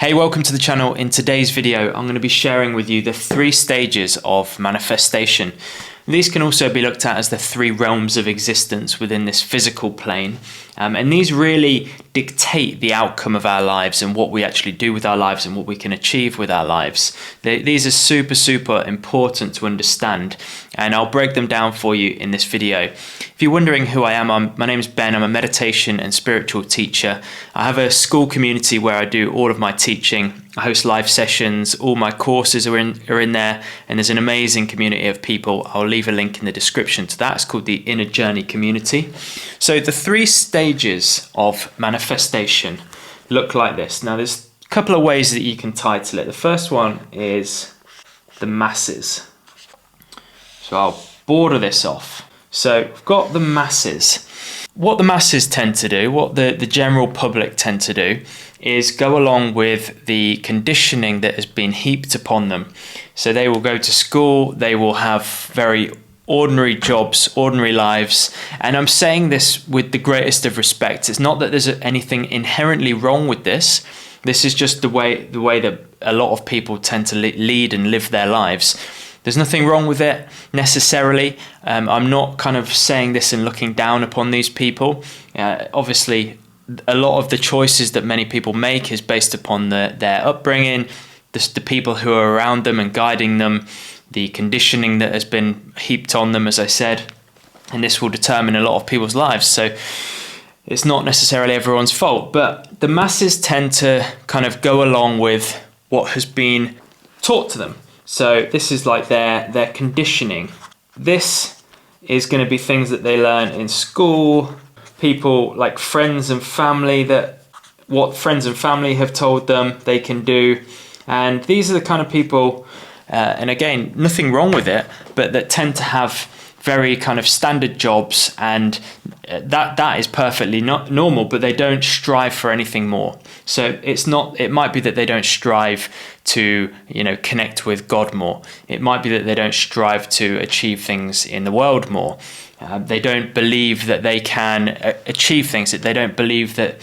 Hey, welcome to the channel. In today's video, I'm going to be sharing with you the 3 stages of manifestation. These can also be looked at as the 3 realms of existence within this physical plane. And these really dictate the outcome of our lives and what we actually do with our lives and what we can achieve with our lives. These are super important to understand, and I'll break them down for you in this video. If you're wondering who I am, my name is Ben. I'm a meditation and spiritual teacher. I have a school community where I do all of my teaching. I host live sessions, all my courses are in there, and there's an amazing community of people. I'll leave a link in the description to that. It's called the Inner Journey Community. So the 3 stages of manifestation look like this. Now there's a couple of ways that you can title it. The first one is the masses. So I'll border this off. So we've got the masses. What the masses tend to do, what the general public tend to do, is go along with the conditioning that has been heaped upon them. So they will go to school, they will have very ordinary jobs, ordinary lives, and I'm saying this with the greatest of respect. It's not that there's anything inherently wrong with this. This is just the way that a lot of people tend to lead and live their lives. There's nothing wrong with it necessarily. I'm not kind of saying this and looking down upon these people. Obviously, a lot of the choices that many people make is based upon their upbringing, the people who are around them and guiding them, the conditioning that has been heaped on them, as I said, and this will determine a lot of people's lives. So it's not necessarily everyone's fault, but the masses tend to kind of go along with what has been taught to them. So this is like their conditioning. This is going to be things that they learn in school, people like friends and family, what friends and family have told them they can do. And these are the kind of people, and again, nothing wrong with it, but that tend to have very kind of standard jobs, and that is perfectly not normal, but they don't strive for anything more. So it might be that they don't strive to, connect with God more. It might be that they don't strive to achieve things in the world more. They don't believe that they can achieve things. They don't believe that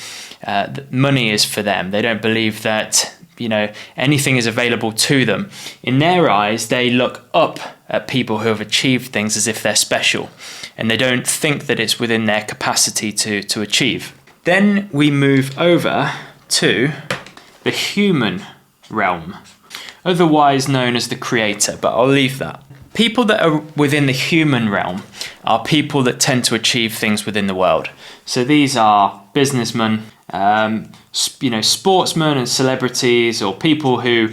money is for them. They don't believe that anything is available to them. In their eyes, they look up at people who have achieved things as if they're special, and they don't think that it's within their capacity to achieve. Then we move over to the human realm, otherwise known as the creator, but I'll leave that. People that are within the human realm are people that tend to achieve things within the world. So these are businessmen, sportsmen and celebrities, or people who,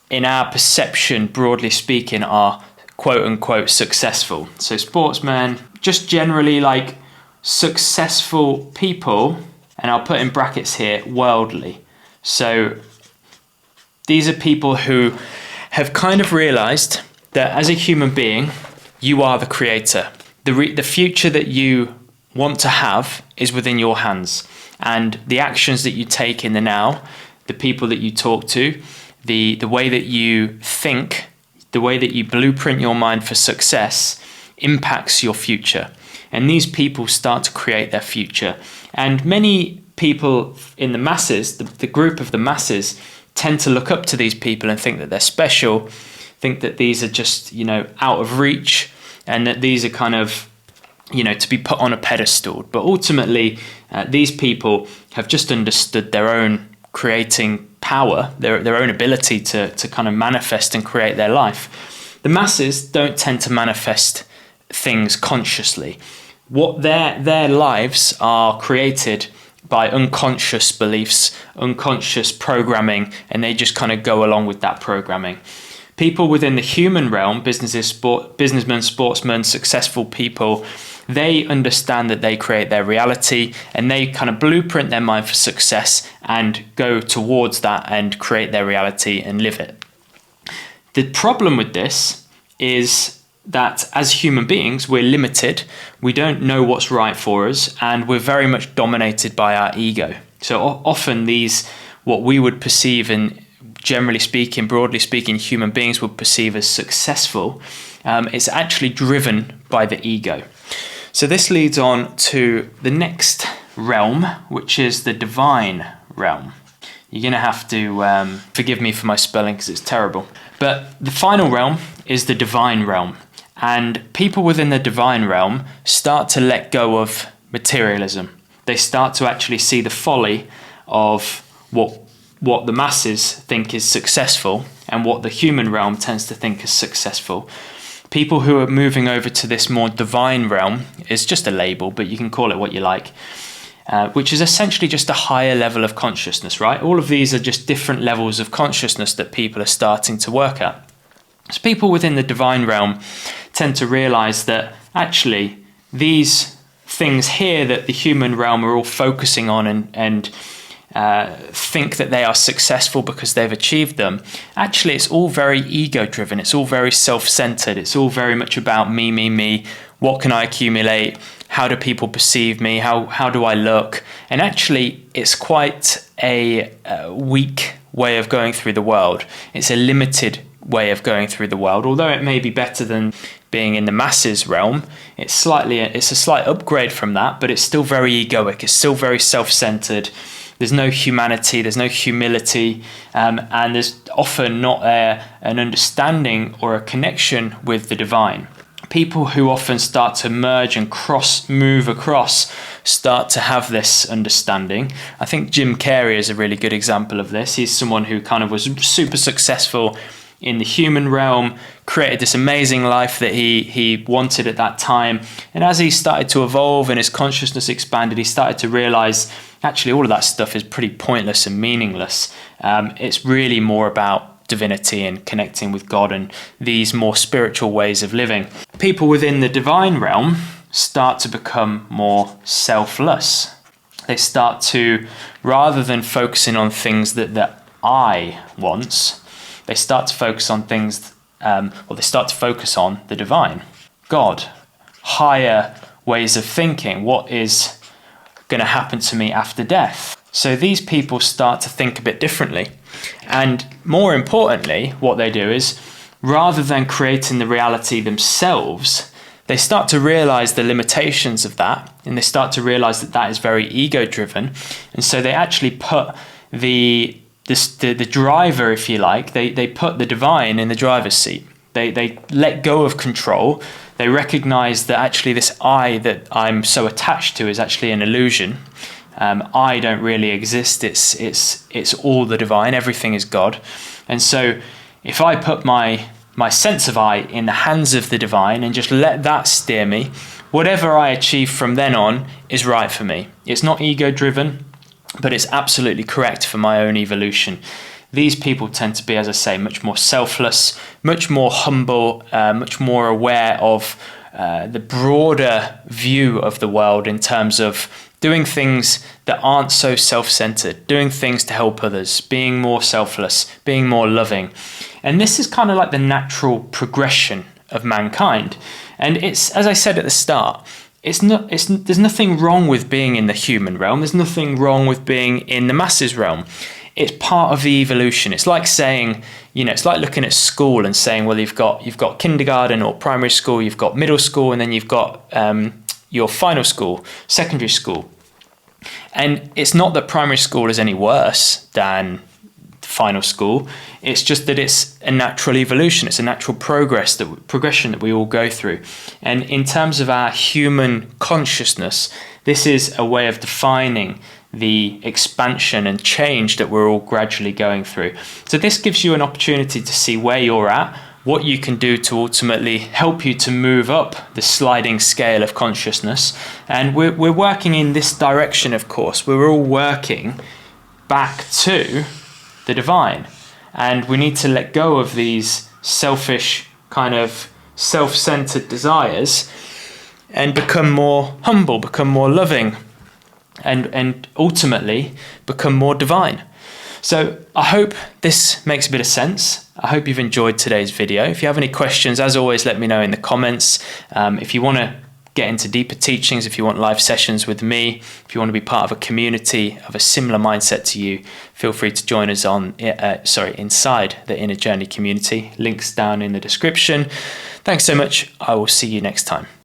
in our perception, broadly speaking, are quote unquote successful. So sportsmen, just generally like successful people, and I'll put in brackets here, worldly. So these are people who have kind of realized that as a human being, you are the creator. The future that you want to have is within your hands. And the actions that you take in the now, the people that you talk to, the way that you think, the way that you blueprint your mind for success impacts your future. And these people start to create their future. And many people in the masses, the group of the masses, tend to look up to these people and think that they're special, think that these are just, out of reach, and that these are kind of, to be put on a pedestal. But ultimately, these people have just understood their own creating power, their own ability to kind of manifest and create their life. The masses don't tend to manifest things consciously. What their lives are created by unconscious beliefs, unconscious programming, and they just kind of go along with that programming. People within the human realm, businessmen, sportsmen, successful people, they understand that they create their reality, and they kind of blueprint their mind for success and go towards that and create their reality and live it. The problem with this is that as human beings, we're limited. We don't know what's right for us, and we're very much dominated by our ego. So often what we would perceive, and generally speaking, broadly speaking, human beings would perceive as successful, it's actually driven by the ego. So this leads on to the next realm, which is the divine realm. You're going to have to forgive me for my spelling because it's terrible. But the final realm is the divine realm. And people within the divine realm start to let go of materialism. They start to actually see the folly of what the masses think is successful and what the human realm tends to think is successful. People who are moving over to this more divine realm is just a label, but you can call it what you like, which is essentially just a higher level of consciousness, right? All of these are just different levels of consciousness that people are starting to work at. So people within the divine realm tend to realize that actually these things here that the human realm are all focusing on and think that they are successful because they've achieved them, actually it's all very ego driven, it's all very self-centered, it's all very much about me, what can I accumulate, how do people perceive me, how do I look, and actually it's quite a weak way of going through the world. It's a limited way of going through the world, although it may be better than being in the masses realm. It's a slight upgrade from that, but it's still very egoic, it's still very self-centered. There's no humanity, there's no humility, and there's often not an understanding or a connection with the divine. People who often start to merge and move across start to have this understanding. I think Jim Carrey is a really good example of this. He's someone who kind of was super successful in the human realm, created this amazing life that he wanted at that time. And as he started to evolve and his consciousness expanded, he started to realize actually all of that stuff is pretty pointless and meaningless. It's really more about divinity and connecting with God and these more spiritual ways of living. People within the divine realm start to become more selfless. They start to, rather than focusing on things that I wants, they start to focus on things, they start to focus on the divine, God, higher ways of thinking, what is going to happen to me after death. So these people start to think a bit differently. And more importantly, what they do is, rather than creating the reality themselves, they start to realize the limitations of that, and they start to realize that that is very ego-driven. And so they actually put the driver, if you like, they put the divine in the driver's seat. They let go of control. They recognize that actually this I that I'm so attached to is actually an illusion. I don't really exist. It's all the divine. Everything is God. And so if I put my sense of I in the hands of the divine and just let that steer me, whatever I achieve from then on is right for me. It's not ego-driven, but it's absolutely correct for my own evolution. These people tend to be, as I say, much more selfless, much more humble, much more aware of the broader view of the world in terms of doing things that aren't so self-centered, doing things to help others, being more selfless, being more loving. And this is kind of like the natural progression of mankind. And it's, as I said at the start, there's nothing wrong with being in the human realm. There's nothing wrong with being in the masses realm. It's part of the evolution. It's like saying, it's like looking at school and saying, well, you've got kindergarten or primary school, you've got middle school, and then you've got your final school, secondary school. And it's not that primary school is any worse than final school. It's just that it's a natural evolution. It's a natural progression that we all go through. And in terms of our human consciousness, this is a way of defining the expansion and change that we're all gradually going through. So this gives you an opportunity to see where you're at, what you can do to ultimately help you to move up the sliding scale of consciousness. And we're working in this direction, of course. We're all working back to the divine. And we need to let go of these selfish, kind of self-centered desires and become more humble, become more loving, and ultimately become more divine. So I hope this makes a bit of sense. I hope you've enjoyed today's video. If you have any questions, as always, let me know in the comments. If you want to get into deeper teachings, if you want live sessions with me, if you want to be part of a community of a similar mindset to you, feel free to join us inside the Inner Journey community. Links down in the description. Thanks so much. I will see you next time.